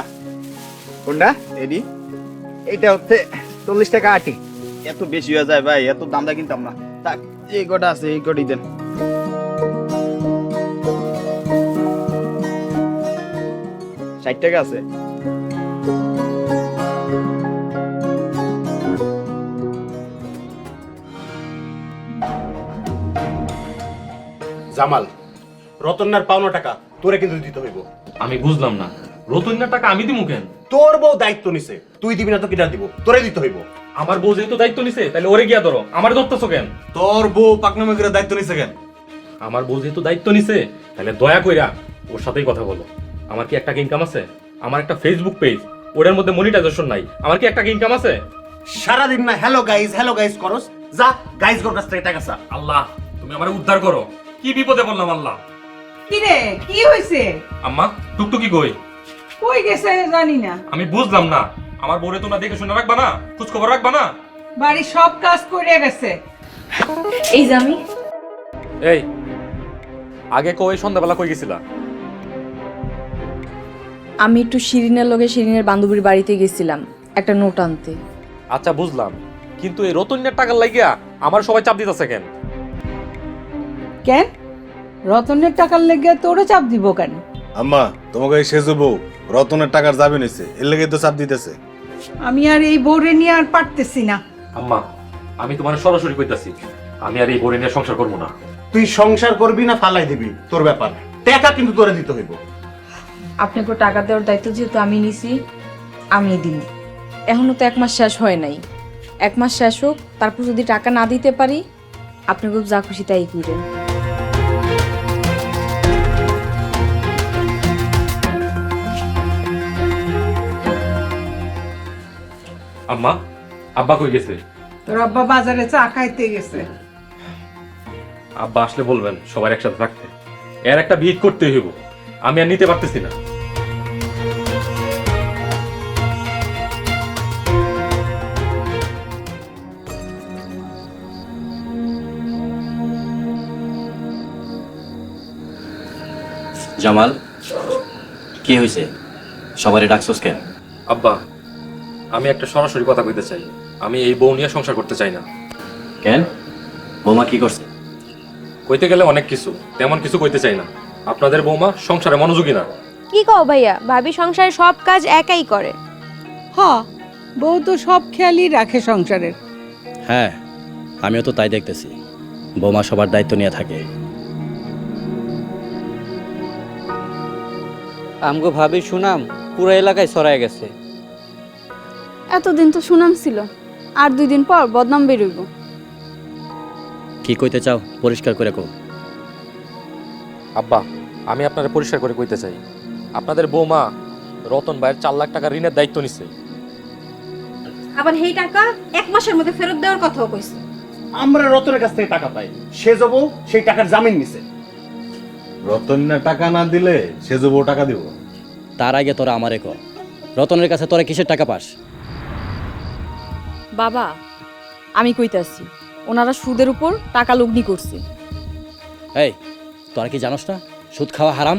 কোনটা এডি এইটা হচ্ছে 40 টাকা আটি এত বেশি হয়ে যায় ভাই এত দাম দা কিনতাম না থাক এই গোটা আছে এই গোটি দেন ষাট টাকা আছে জামাল রতনার পাওনা টাকা তোরে কিন্তু দিতে হইব। আমি বুঝলাম না, রতনের টাকা আমি দিমু কেন? তোর বউ দায়িত্ব নিছে, তুই দিবি না তো কিটা দিব? তোরে দিতে হইব। আমার বউ যেহেতু দায়িত্ব নিছে, তাহলে ওরে গিয়া ধরো, আমার ধরতেছো কেন? তোর বউ পাকনামে করে দায়িত্ব নিছে কেন? আমার বউ যেহেতু দায়িত্ব নিছে, তাহলে দয়া কইরা ওর সাথেই কথা বলো। আমার কি 1 টাকা ইনকাম আছে? আমার একটা ফেসবুক পেজ, ওটার মধ্যে মনিটাইজেশন নাই। আমার কি 1 টাকা ইনকাম আছে? সারাদিন না হ্যালো গাইস করস, যা গাইস গোর কাছ থেকে টাকা চা। আল্লাহ, তুমি আমারে উদ্ধার করো। কি বিপদে বললাম আল্লাহ। কি রে কি হয়েছে? আম্মা, টুকটুকি কই? কই গেছে জানি না। আমি বুঝলাম না, আমার বউরে তোমরা দেখে শুনে রাখবা না? খোঁজ খবর রাখবা না? বাড়ির সব কাজ করে গেছে। এই যে আমি এই আগে কই সন্ধ্যাবেলা কই গেছিলা? আমি একটু শিরিনের লগে শিরিনের বান্ধবীর বাড়িতে গেছিলাম একটা নোট আনতে। আচ্ছা বুঝলাম, কিন্তু এই রতনের টাকার লাগিয়া আমার সবাই চাপ দিতেছে কেন? কেন রতনের টাকার লেগে তোরে চাপ দিব কেন? আম্মা তোমাকে এই সেজু বউ রতনের টাকার যাবে নিছে এর লেগে তো চাপ দিতেছে। আমি আর এই বউরে নিয়ে আর পারতেছি না। আম্মা, আমি তোমার সরাসরি কইতাছি, আমি আর এই বউরে নিয়ে সংসার করবো না। তুই সংসার করবি না ফালাই দিবি তোর ব্যাপার, টাকা কিন্তু তোরে দিতে হইব। আপনাকে টাকা দেওয়ার দায়িত্ব যেহেতু আমি নিছি, আমি দিই। এখনো তো 1 মাস শেষ হয় নাই। 1 মাস শেষ হোক, তারপর যদি টাকা না দিতে পারি, আপনাকে যা খুশি তাই করেন। আম্মা, আব্বা কই গেছে? তোর আব্বা বাজারে চা খাইতে গেছে। আব্বা আসলে বলবেন সবার একসাথে থাকতে। এর একটা ভিত করতে হইব, আমি আর নিতে পারতেছি না। জামাল, কি হয়েছে? সবারই ডাকছস কেন? আব্বা, আমি একটা সরাসরি কথা কইতে চাই। আমি এই বউ নিয়ে সংসার করতে চাই না। কেন? বৌমা কি করছে? কইতে গেলে অনেক কিছু, তেমন কিছু কইতে চাই না। আপনাদের বৌমা সংসারে মনোযোগী না। কি কও ভাইয়া, ভাবি সংসারের সব কাজ একাই করে। হ, বউ তো সব খেয়ালই রাখে সংসারের। হ্যাঁ, আমিও তো তাই দেখতেছি। বৌমা সবার দায়িত্ব নিয়ে থাকে। আমগো ভাবি সুনাম পুরো এলাকায় ছড়ায় গেছে। এতদিন তো সুনাম ছিল, আর 2 দিন পর বদনাম বেরোইব। কি কইতে চাও পরিষ্কার করে কও। আব্বা, আমি আপনারা পরিষ্কার করে কইতে চাই, আপনাদের বৌমা রতন ভাইয়ের 4 লাখ টাকা ঋণের দায়িত্ব নিছে। আবার সেই টাকা 1 মাসের মধ্যে ফেরত দেওয়ার কথাও কইছে। আমরা রতনের কাছ থেকে টাকা পাই, সে যাবো সেই টাকার জামিন নিছে। রতনের টাকা না দিলে সেজু বউ টাকা দিব। তার আগে তোরা আমারে ক, রতনের কাছে তোরা কিসের টাকা পাস? বাবা, আমি কইতাছি, ওনারা সুদের উপর টাকা লগ্নি করছে। এই, তোরা কি জানোস না সুদ খাওয়া হারাম?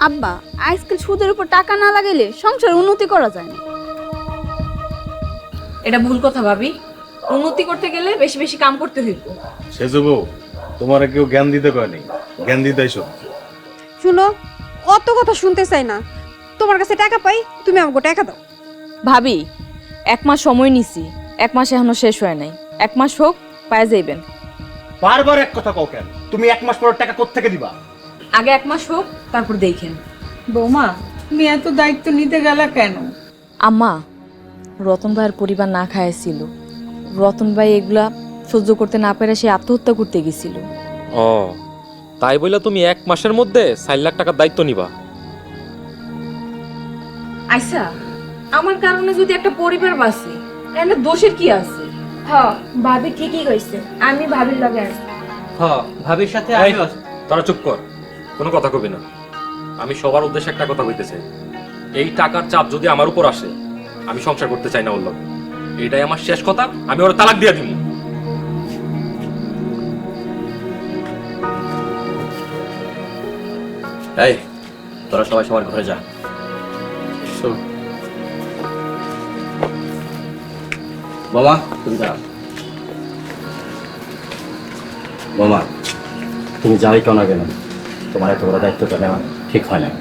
আব্বা, আজকাল সুদের উপর টাকা না লাগাইলে সংসার উন্নতি করা যায় না। এটা ভুল কথা ভাবি। উন্নতি করতে গেলে বেশি বেশি কাম করতে হইব। সেজু বউ তোমার কেউ জ্ঞান দিতে কয়নি, জ্ঞান দিতে আইসো। শুনো, অত কথা শুনতে চাই না। তোমার কাছে টাকা পাই, তুমি আমাকে টাকা দাও। ভাবি, 1 মাস সময় নিছি, 1 মাস এখনো শেষ হয় নাই। 1 মাস হোক, পায়ে যাইবেন। বারবার এক কথা কও কেন? তুমি 1 মাস পর টাকা কোত্থেকে দিবা? আগে 1 মাস হোক, তারপর দেখেন। বৌমা, তুমি এত দায়িত্ব নিতে গেলা কেন? আম্মা, রতন ভাইয়ের পরিবার না খাইছিল। রতন ভাই এগুলা সহ্য করতে না পেরে সে আত্মহত্যা করতে গেছিল। ও তাই বলে তুমি 1 মাসের মধ্যে 4 লাখ টাকার দায়িত্ব নিবা? আচ্ছা, আমার কারণে যদি একটা পরিবার বাঁচে তাহলে দোষের কি আছে? হ ভাবি ঠিকই কইছে, আমি ভাবির লগে আছি। ভাবির সাথে এই, তোরা চুপ কর, কোনো কথা কবি না। আমি সবার উদ্দেশ্যে একটা কথা বলতে চাই, এই টাকার চাপ যদি আমার উপর আসে, আমি সংসার করতে চাই না ওর লগে। এটাই আমার শেষ কথা, আমি ওর তালাক দিয়ে দিব। এই তোরা সবাই সবার ঘরে যা। বোমা তুমি যা। বোমা তুমি যাই কেন না কেন, তোমার এত বড় দায়িত্বটা নেওয়া ঠিক হয় না।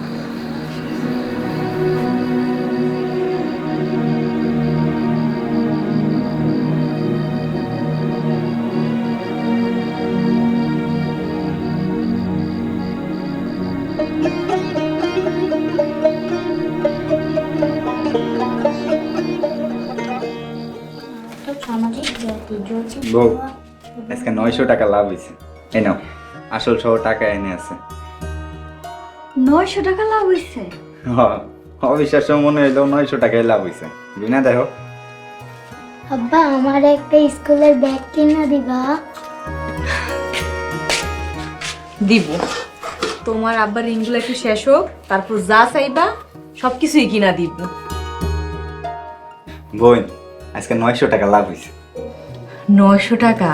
বউ, আজকে 900 টাকা লাভ হয়েছে। এই নাও, আসল সহ টাকা এনে আছে। 900 টাকা লাভ হইছে? অবিশ্বাস্য মনে হইলেও 900 টাকায় লাভ হয়েছে। বিনা দেখো। আব্বা, আমার একটা স্কুলের ব্যাগ কিনে দিবা? দিব। তোমার আব্বার ঋণগুলো একটু শেষ হোক, তারপর যা চাইবা সবকিছুই কিনা দিব। বোন, আজকে 900 টাকা লাভ হয়েছে। 900 টাকা?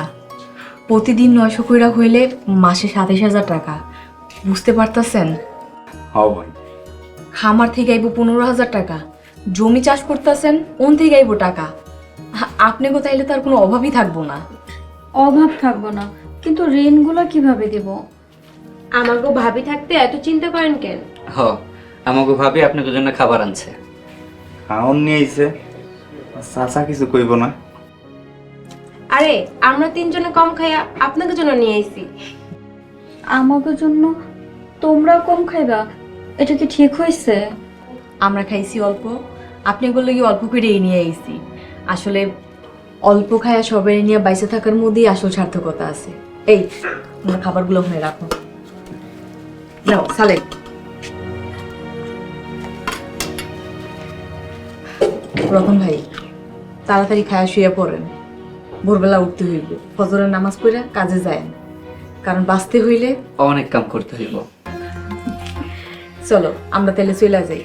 প্রতিদিন 900 কইরা হইলে মাসে 27,000 টাকা। বুঝতে পারতাছেন? বোন, খামার থেকে আইব 15,000 টাকা, জমি চাষ করতেছেন ওন থেকে আইব টাকা। আপনি কোথায় এলে তার কোনো অভাবই থাকবো না। অভাব থাকবো না, কিন্তু ঋণগুলো কিভাবে দেব? আমাগো ভাবি থাকতে এত চিন্তা করেন কেন? আমাকে ভাবি আপনাদের জন্য খাবার আনছে। খাওন নিয়ে আইছে, চাচা কিছু কইব না? আরে আমরা 3 জনে কম খাইয়া আপনাদের জন্য নিয়ে আইছি। আমাকে জন্য তোমরা কম খাইবা? এটা কি ঠিক হয়েছে? আমরা খাইছি অল্প, আপনি বললে কি অল্প করেই নিয়ে আইছি। আসলে অল্প খায়া সবাই নিয়ে বাইসে থাকার মধ্যেই আসল সার্থকতা আছে। এই তোমরা খাবারগুলো ওখানে রাখো। যাও সালেক। রতন ভাই, তাড়াতাড়ি খায়া শুয়ে পড়েন, ভোরবেলা উঠতে হইব। ফজরের নামাজ পড়ে কাজে যায়, কারণ বাঁচতে হইলে অনেক কাম করতে হইব। চলো আমরা তাহলে চলে যাই।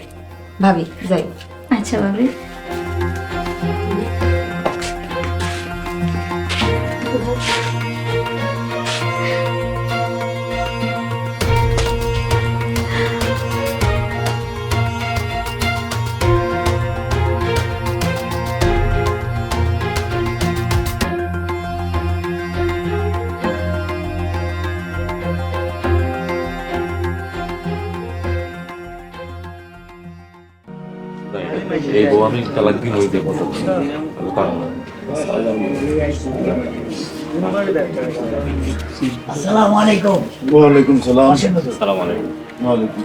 ভাবি যাই। আচ্ছা ভাবি। এই বউ আমি তালাক দিয়ে হয়ে দেবো। আসসালামু আলাইকুম। ওয়ালাইকুম সালাম। আসসালামু আলাইকুম। ওয়ালাইকুম।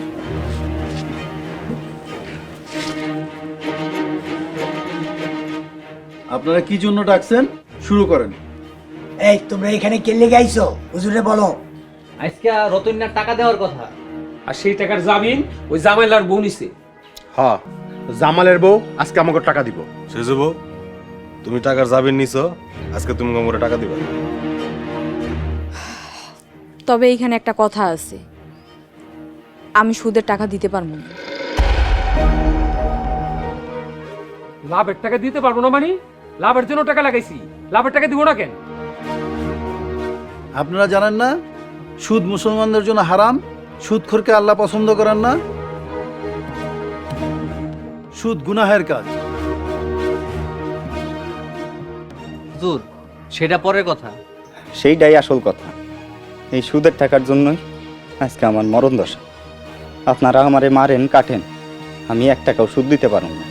আপনারা কি জন্য ডাকছেন? শুরু করেন। এই তোমরা এখানে কে লেগে আইছো? হুজুরে বলো। আজকে রতন্যার টাকা দেওয়ার কথা। আর সেই টাকার জামিন ওই জামাইলার বউ নিছে। হ্যাঁ, জামালের বউ আজকে আমাকে টাকা দিব। সেজু বউ, তুমি টাকার জামিন নিছো, আজকে তুমি আমাকে টাকা দিবা। তবে এইখানে একটা কথা আছে, আমি সুদের টাকা দিতে পারবো না। লাভের টাকা দিতে পারবো না মানে? লাভের জন্য টাকা লাগাইছি, লাভের টাকা দিব না কেন? আপনারা জানেন না সুদ মুসলমানদের জন্য হারাম? সুদখোরকে আল্লাহ পছন্দ করেন না। সুদ গুনাহের কাজ। হুজুর, সেটা পরের কথা। সেইটাই আসল কথা। এই সুদের টাকার জন্যই আজকে আমার মরণ দশা। আপনারা আমারে মারেন, কাটেন, আমি 1 টাকাও সুদ দিতে পারব না।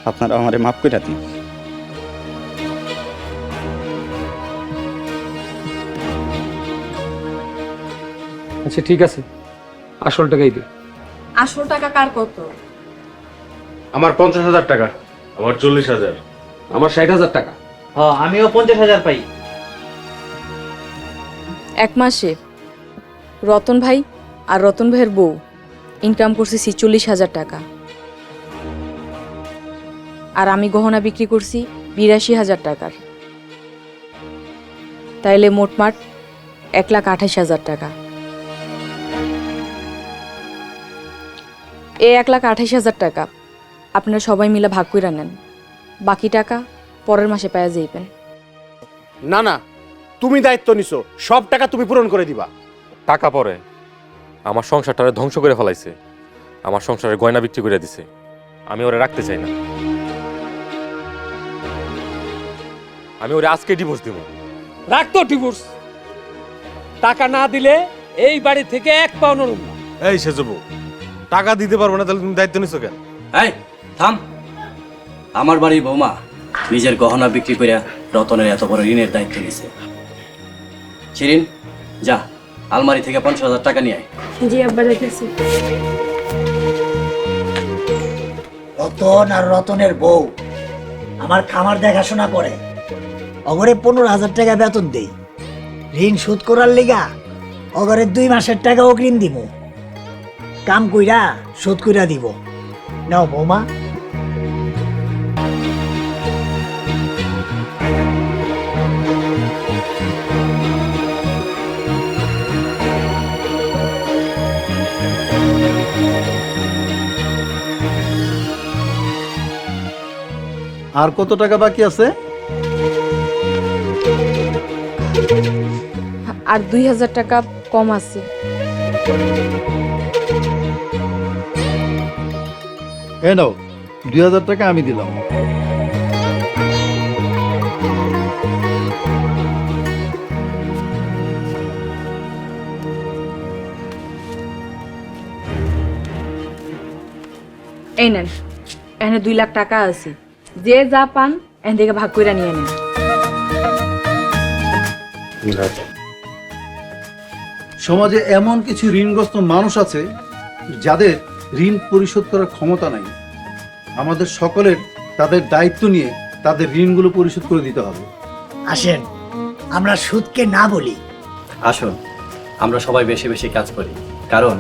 আপনারা আমারে মাফ করে দিন। আচ্ছা ঠিক আছে, আসল টাকাই দে। আসল টাকা কার কত? আমার 50,000 টাকা। আমার 40,000। আমার 60,000 টাকা। আমিও 50,000 পাই। এক মাসে রতন ভাই আর রতন ভাইয়ের বউ ইনকাম করছি 46,000 টাকা, আর আমি গহনা বিক্রি করছি 82,000 টাকার। তাইলে মোটমাট 1,28,000 টাকা। এই 1,28,000 টাকা আপনারা সবাই মিলে ভাগ করে নেন, বাকি টাকা পরের মাসে পাওয়া যাইবেন। না না, তুমি দায়িত্ব নিছো, সব টাকা তুমি পূরণ করে দিবা। টাকা পরে আমার সংসারটারে ধ্বংস করে ফেলাইছে, আমার সংসারের গয়না বিক্রি করে দিছে। আমি ওরে রাখতে চাই না, আমি ওরে আজকে ডিভোর্স দিব। রাখতো ডিভোর্স, টাকা না দিলে এই বাড়ি থেকে এক পাও নড়ুম না। এই সেজো বউ, টাকা দিতে পারবো না তাহলে তুমি দায়িত্ব নিছো কেন? এই থাম, আমার বাড়ির বৌমা নিজের গহনা বিক্রি করে রতনের এত বড় ঋণের দায়িত্ব নিছে। শিরিন, যা আলমারি থেকে 50,000 টাকা নিয়ে আয়। জি আব্বা রেখেছি। রতন আর রতনের বউ আমার খামার দেখাশোনা করে, অগরে 15,000 টাকা বেতন দেই। ঋণ শোধ করার লিগা অগরে 2 মাসের টাকা অগ্রিম দিব, কাম কইরা শোধ কইরা দিব। নাও বৌমা। আর কত টাকা বাকি আছে? আর 2,000 টাকা কম আছে। এই নাও 2,000 টাকা আমি দিলাম। এই নেন, এখানে 2 লাখ টাকা আছে, যে যা পান এখান থেকে ভাগ করে নিয়ে নেন। সমাজে এমন কিছু ঋণগ্রস্ত মানুষ আছে যাদের ঋণ পরিশোধ করার ক্ষমতা নাই। আমাদের সকলের তাদের দায়িত্ব নিয়ে তাদের ঋণগুলো পরিশোধ করে দিতে হবে। আসেন আমরা সুদকে না বলি। আসুন আমরা সবাই বেশি বেশি কাজ করি, কারণ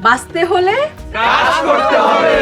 বাঁচতে হলে কাজ করতে হবে।